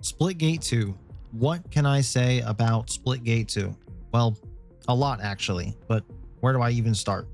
Splitgate 2. What can I say about Splitgate 2? Well, a lot actually, but where do I even start?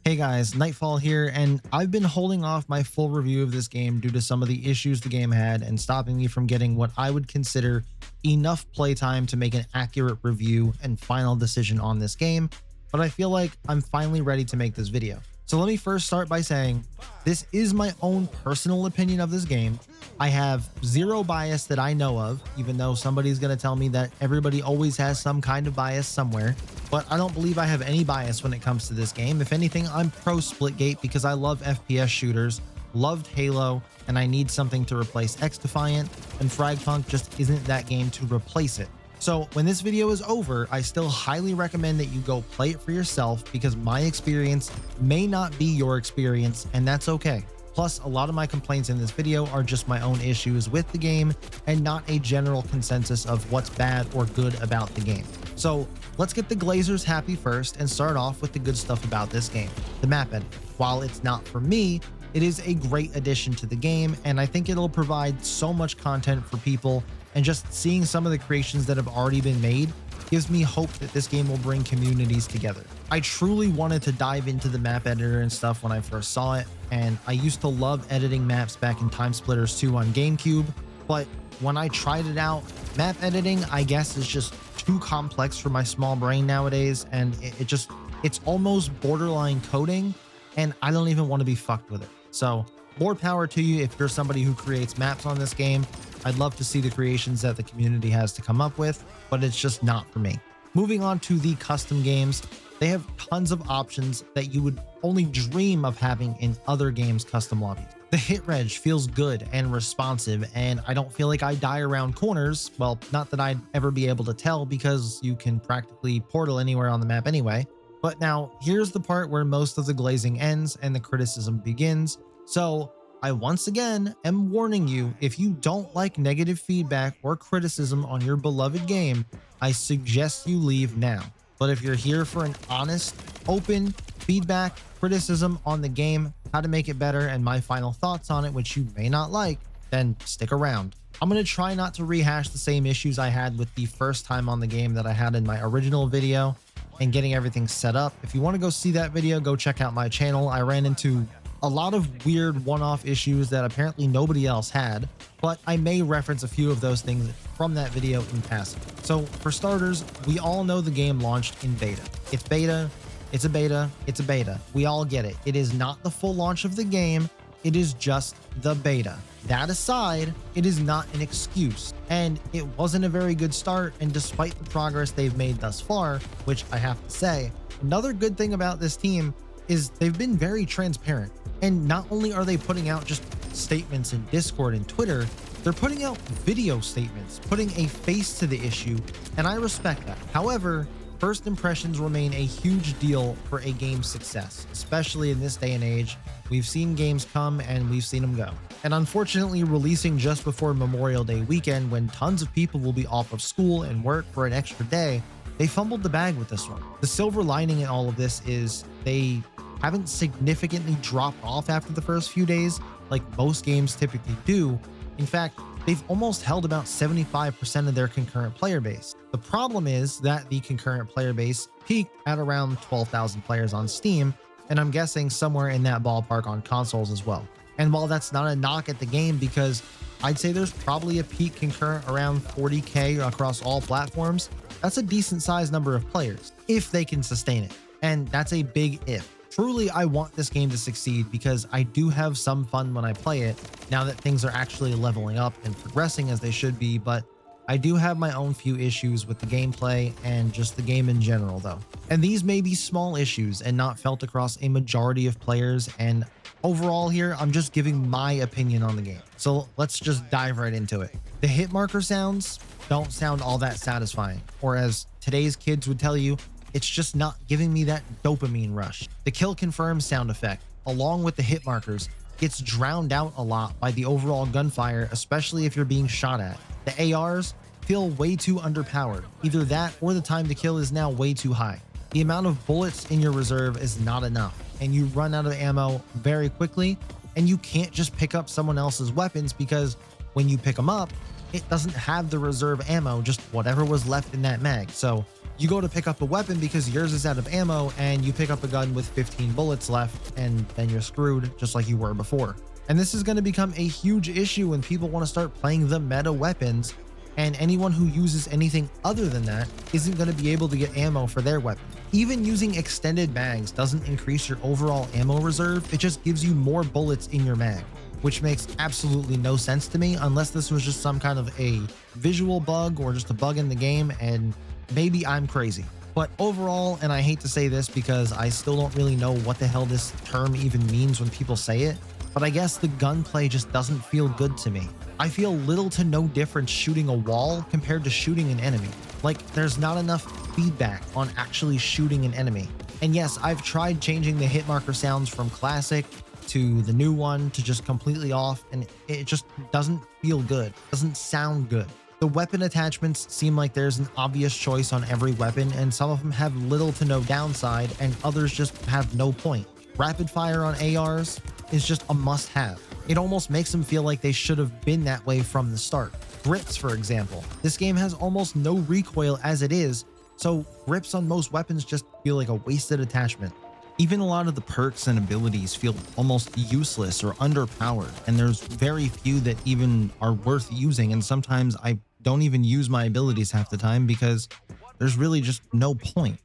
Hey guys, Nightfall here, and I've been holding off my full review of this game due to some of the issues the game had and stopping me from getting what I would consider enough playtime to make an accurate review and final decision on this game, but I feel like I'm finally ready to make this video. So let me first start by saying this is my own personal opinion of this game. I have zero bias that I know of, even though somebody's going to tell me that everybody always has some kind of bias somewhere, but I don't believe I have any bias when it comes to this game. If anything, I'm pro Splitgate because I love FPS shooters, loved Halo, and I need something to replace X-Defiant, and Fragpunk just isn't that game to replace it. So when this video is over, I still highly recommend that you go play it for yourself because my experience may not be your experience, and that's okay. Plus, a lot of my complaints in this video are just my own issues with the game and not a general consensus of what's bad or good about the game. So let's get the Glazers happy first and start off with the good stuff about this game, the map editing. While it's not for me, it is a great addition to the game, and I think it'll provide so much content for people, and just seeing some of the creations that have already been made gives me hope that this game will bring communities together. I truly wanted to dive into the map editor and stuff when I first saw it, and I used to love editing maps back in Time Splitters 2 on GameCube, but when I tried it out, map editing, I guess, is just too complex for my small brain nowadays, and it's almost borderline coding, and I don't even want to be fucked with it. So more power to you if you're somebody who creates maps on this game. I'd love to see the creations that the community has to come up with, but it's just not for me. Moving on to the custom games, they have tons of options that you would only dream of having in other games' custom lobbies. The hit reg feels good and responsive, and I don't feel like I die around corners. Well, not that I'd ever be able to tell because you can practically portal anywhere on the map anyway. But now here's the part where most of the glazing ends and the criticism begins. So I once again am warning you, if you don't like negative feedback or criticism on your beloved game, I suggest you leave now. But if you're here for an honest, open feedback, criticism on the game, how to make it better, and my final thoughts on it, which you may not like, then stick around. I'm going to try not to rehash the same issues I had with the first time on the game that I had in my original video and getting everything set up. If you want to go see that video, go check out my channel. I ran into a lot of weird one-off issues that apparently nobody else had, but I may reference a few of those things from that video in passing. So for starters, we all know the game launched in beta. It's beta, it's a beta, it's a beta. We all get it. It is not the full launch of the game. It is just the beta. That aside, it is not an excuse, and it wasn't a very good start. And despite the progress they've made thus far, which I have to say, another good thing about this team is they've been very transparent. And not only are they putting out just statements in Discord and Twitter, they're putting out video statements, putting a face to the issue, and I respect that. However, first impressions remain a huge deal for a game's success, especially in this day and age. We've seen games come and we've seen them go. And unfortunately, releasing just before Memorial Day weekend, when tons of people will be off of school and work for an extra day, they fumbled the bag with this one. The silver lining in all of this is they haven't significantly dropped off after the first few days like most games typically do. In fact, they've almost held about 75% of their concurrent player base. The problem is that the concurrent player base peaked at around 12,000 players on Steam, and I'm guessing somewhere in that ballpark on consoles as well. And while that's not a knock at the game, because I'd say there's probably a peak concurrent around 40K across all platforms, that's a decent sized number of players if they can sustain it. And that's a big if. Truly, I want this game to succeed because I do have some fun when I play it now that things are actually leveling up and progressing as they should be, but I do have my own few issues with the gameplay and just the game in general though. And these may be small issues and not felt across a majority of players, and overall here, I'm just giving my opinion on the game. So let's just dive right into it. The hit marker sounds don't sound all that satisfying, or as today's kids would tell you, it's just not giving me that dopamine rush. The kill confirm sound effect, along with the hit markers, gets drowned out a lot by the overall gunfire, especially if you're being shot at. The ARs feel way too underpowered. Either that or the time to kill is now way too high. the amount of bullets in your reserve is not enough, and you run out of ammo very quickly, and you can't just pick up someone else's weapons because when you pick them up, it doesn't have the reserve ammo, just whatever was left in that mag. So you go to pick up a weapon because yours is out of ammo, and you pick up a gun with 15 bullets left, and then you're screwed just like you were before. And this is going to become a huge issue when people want to start playing the meta weapons, and anyone who uses anything other than that isn't going to be able to get ammo for their weapon. Even using extended mags doesn't increase your overall ammo reserve, it just gives you more bullets in your mag, which makes absolutely no sense to me unless this was just some kind of a visual bug or just a bug in the game, and maybe I'm crazy. But overall, and I hate to say this because I still don't really know what the hell this term even means when people say it, but I guess the gunplay just doesn't feel good to me. I feel little to no difference shooting a wall compared to shooting an enemy. Like, there's not enough feedback on actually shooting an enemy. And yes, I've tried changing the hit marker sounds from classic to the new one to just completely off, and it just doesn't feel good, doesn't sound good. The weapon attachments seem like there's an obvious choice on every weapon, and some of them have little to no downside, and others just have no point. Rapid fire on ARs is just a must-have. It almost makes them feel like they should have been that way from the start. Grips, for example. This game has almost no recoil as it is, so grips on most weapons just feel like a wasted attachment. Even a lot of the perks and abilities feel almost useless or underpowered, and there's very few that even are worth using, and sometimes I don't even use my abilities half the time because there's really just no point.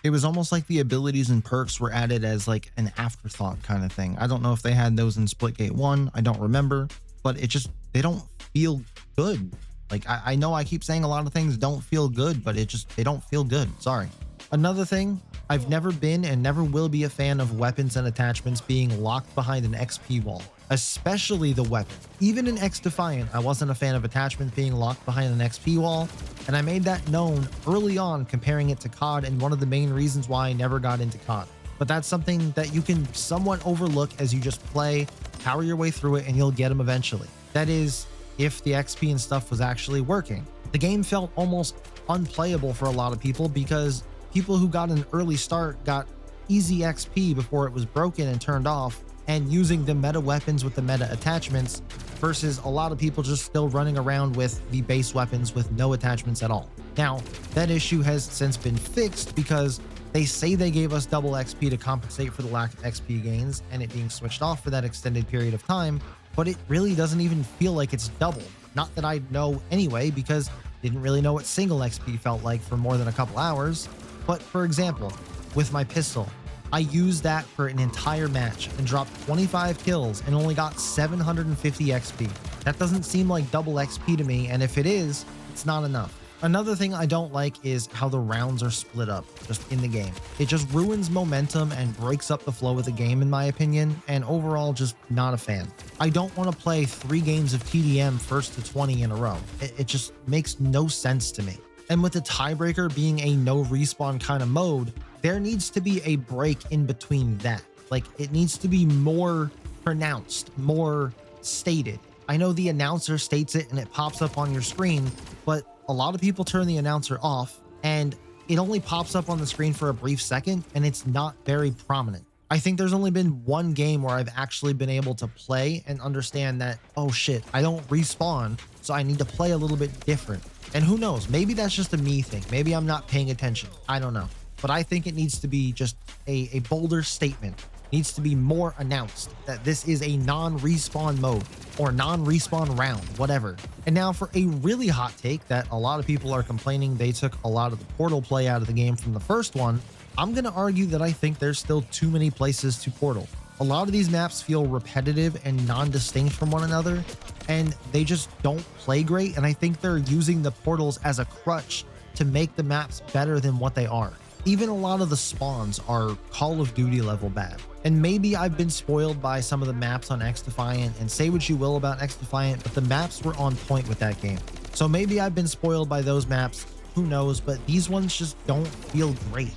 It was almost like the abilities and perks were added as like an afterthought kind of thing. I don't know if they had those in Splitgate 1, I don't remember, but they don't feel good. Like, I know I keep saying a lot of things don't feel good, but they don't feel good. Sorry. Another thing, I've never been and never will be a fan of weapons and attachments being locked behind an XP wall, especially the weapon. Even in X Defiant, I wasn't a fan of attachments being locked behind an XP wall, and I made that known early on comparing it to COD, and one of the main reasons why I never got into COD. But that's something that you can somewhat overlook as you just play, power your way through it, and you'll get them eventually. That is, if the XP and stuff was actually working. The game felt almost unplayable for a lot of people because people who got an early start got easy XP before it was broken and turned off, and using the meta weapons with the meta attachments versus a lot of people just still running around with the base weapons with no attachments at all. Now, that issue has since been fixed because they say they gave us double XP to compensate for the lack of XP gains and it being switched off for that extended period of time, but it really doesn't even feel like it's double. Not that I know anyway, because didn't really know what single XP felt like for more than a couple hours. But for example, with my pistol, I used that for an entire match and dropped 25 kills and only got 750 XP. That doesn't seem like double XP to me, and if it is, it's not enough. Another thing I don't like is how the rounds are split up just in the game. It just ruins momentum and breaks up the flow of the game in my opinion, and overall just not a fan. I don't want to play 3 games of TDM first to 20 in a row. It just makes no sense to me. And with the tiebreaker being a no respawn kind of mode, there needs to be a break in between that. Like, it needs to be more pronounced, more stated. I know the announcer states it and it pops up on your screen, but a lot of people turn the announcer off and it only pops up on the screen for a brief second and it's not very prominent. I think there's only been one game where I've actually been able to play and understand that, oh shit, I don't respawn, so I need to play a little bit different. And who knows, maybe that's just a me thing. Maybe I'm not paying attention. I don't know. But I think it needs to be just a bolder statement. It needs to be more announced that this is a non-respawn mode or non-respawn round, whatever. And now for a really hot take that a lot of people are complaining they took a lot of the portal play out of the game from the first one, I'm going to argue that I think there's still too many places to portal. A lot of these maps feel repetitive and non-distinct from one another, and they just don't play great, and I think they're using the portals as a crutch to make the maps better than what they are. Even a lot of the spawns are Call of Duty level bad. And maybe I've been spoiled by some of the maps on X Defiant, and say what you will about X Defiant, but the maps were on point with that game. So maybe I've been spoiled by those maps, who knows, but these ones just don't feel great.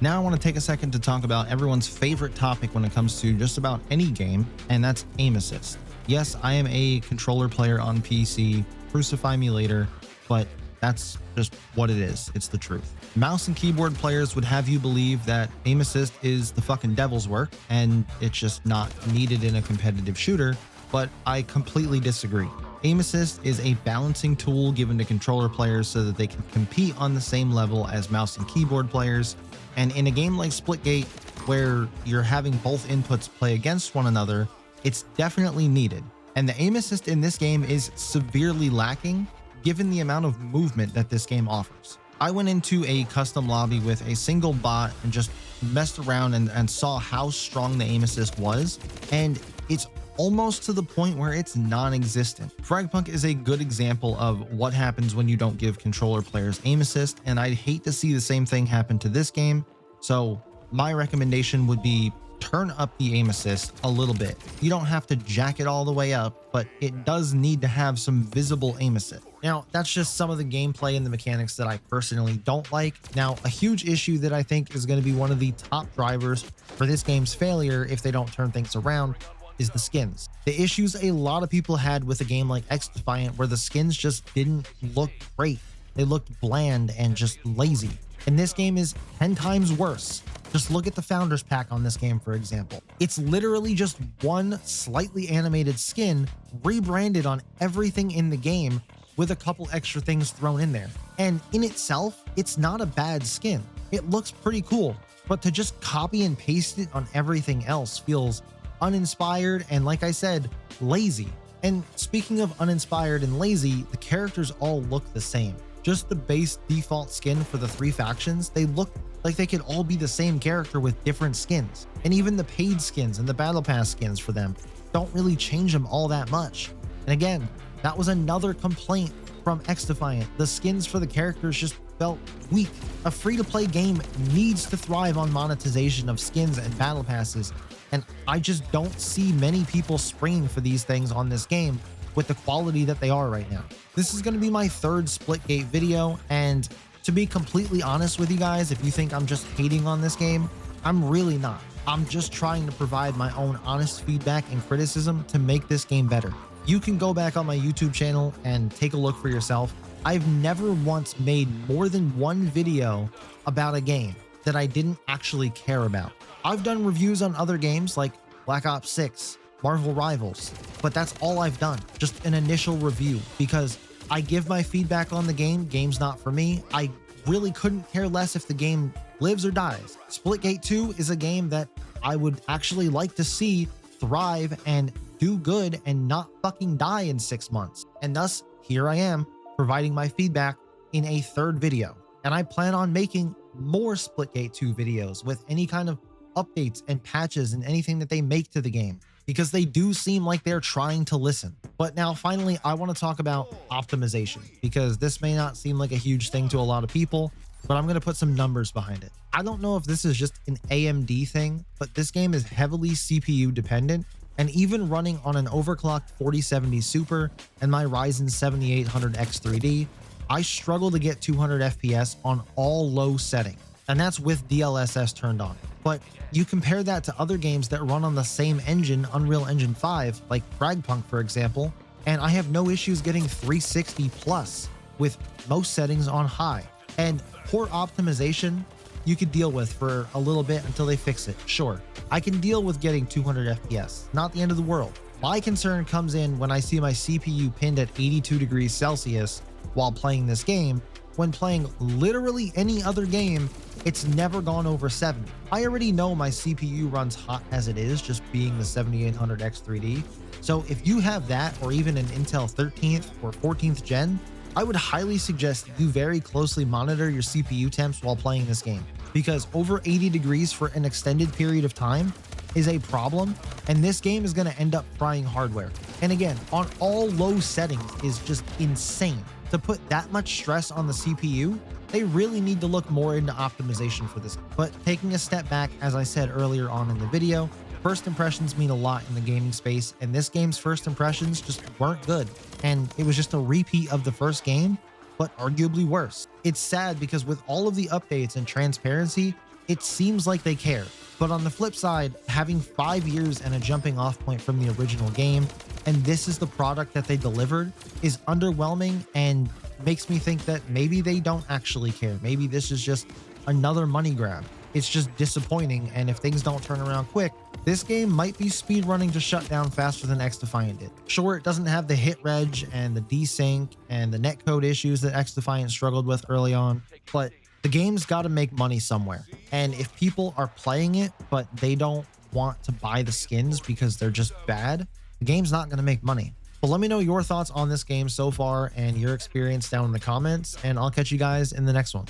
Now I want to take a second to talk about everyone's favorite topic when it comes to just about any game, and that's aim assist. Yes, I am a controller player on PC, crucify me later, but That's just what it is. It's the truth. Mouse and keyboard players would have you believe that aim assist is the fucking devil's work and it's just not needed in a competitive shooter, but I completely disagree. Aim assist is a balancing tool given to controller players so that they can compete on the same level as mouse and keyboard players. And in a game like Splitgate, where you're having both inputs play against one another, it's definitely needed. And the aim assist in this game is severely lacking given the amount of movement that this game offers. I went into a custom lobby with a single bot and just messed around and saw how strong the aim assist was, and it's almost to the point where it's non-existent. Fragpunk is a good example of what happens when you don't give controller players aim assist, and I'd hate to see the same thing happen to this game. So my recommendation would be turn up the aim assist a little bit. You don't have to jack it all the way up, but it does need to have some visible aim assist. Now, that's just some of the gameplay and the mechanics that I personally don't like. Now, a huge issue that I think is going to be one of the top drivers for this game's failure if they don't turn things around is the skins. The issues a lot of people had with a game like X-Defiant where the skins just didn't look great. They looked bland and just lazy. And this game is 10 times worse. Just look at the Founders Pack on this game, for example. It's literally just one slightly animated skin rebranded on everything in the game with a couple extra things thrown in there. And in itself, it's not a bad skin. It looks pretty cool, but to just copy and paste it on everything else feels uninspired and, like I said, lazy. And speaking of uninspired and lazy, the characters all look the same. Just the base default skin for the 3 factions, they look like they could all be the same character with different skins. And even the paid skins and the battle pass skins for them don't really change them all that much. And again, that was another complaint from X-Defiant. The skins for the characters just felt weak. A free-to-play game needs to thrive on monetization of skins and battle passes, and I just don't see many people springing for these things on this game with the quality that they are right now. This is going to be my 3rd Splitgate video, and to be completely honest with you guys, if you think I'm just hating on this game, I'm really not. I'm just trying to provide my own honest feedback and criticism to make this game better. You can go back on my YouTube channel and take a look for yourself. I've never once made more than one video about a game that I didn't actually care about. I've done reviews on other games like Black Ops 6, Marvel Rivals, but that's all I've done, just an initial review, because I give my feedback on the game. Game's not for me. I really couldn't care less if the game lives or dies. Splitgate 2 is a game that I would actually like to see thrive and do good and not fucking die in 6 months. And thus, here I am providing my feedback in a 3rd video. And I plan on making more Splitgate 2 videos with any kind of updates and patches and anything that they make to the game, because they do seem like they're trying to listen. But now finally, I want to talk about optimization, because this may not seem like a huge thing to a lot of people, but I'm going to put some numbers behind it. I don't know if this is just an AMD thing, but this game is heavily CPU dependent, and even running on an overclocked 4070 Super and my Ryzen 7800 X3D, I struggle to get 200 FPS on all low settings, and that's with DLSS turned on. But you compare that to other games that run on the same engine, Unreal Engine 5, like Fragpunk, for example, and I have no issues getting 360 plus with most settings on high. And poor optimization you could deal with for a little bit until they fix it. Sure, I can deal with getting 200 FPS, not the end of the world. My concern comes in when I see my CPU pinned at 82 degrees Celsius while playing this game. When playing literally any other game, it's never gone over 70. I already know my CPU runs hot as it is, just being the 7800 X3D. So if you have that, or even an Intel 13th or 14th gen, I would highly suggest you very closely monitor your CPU temps while playing this game, because over 80 degrees for an extended period of time is a problem, and this game is going to end up frying hardware. And again, on all low settings is just insane. To put that much stress on the CPU, they really need to look more into optimization for this. But taking a step back, as I said earlier on in the video, first impressions mean a lot in the gaming space, and this game's first impressions just weren't good. And it was just a repeat of the first game, but arguably worse. It's sad because with all of the updates and transparency, it seems like they care. But on the flip side, having 5 years and a jumping off point from the original game, and this is the product that they delivered, is underwhelming and makes me think that maybe they don't actually care. Maybe this is just another money grab. It's just disappointing, and if things don't turn around quick, this game might be speed running to shut down faster than XDefiant did. Sure, it doesn't have the hit reg and the desync and the netcode issues that XDefiant struggled with early on, but the game's got to make money somewhere. And if people are playing it, but they don't want to buy the skins because they're just bad, the game's not going to make money. But let me know your thoughts on this game so far and your experience down in the comments, and I'll catch you guys in the next one.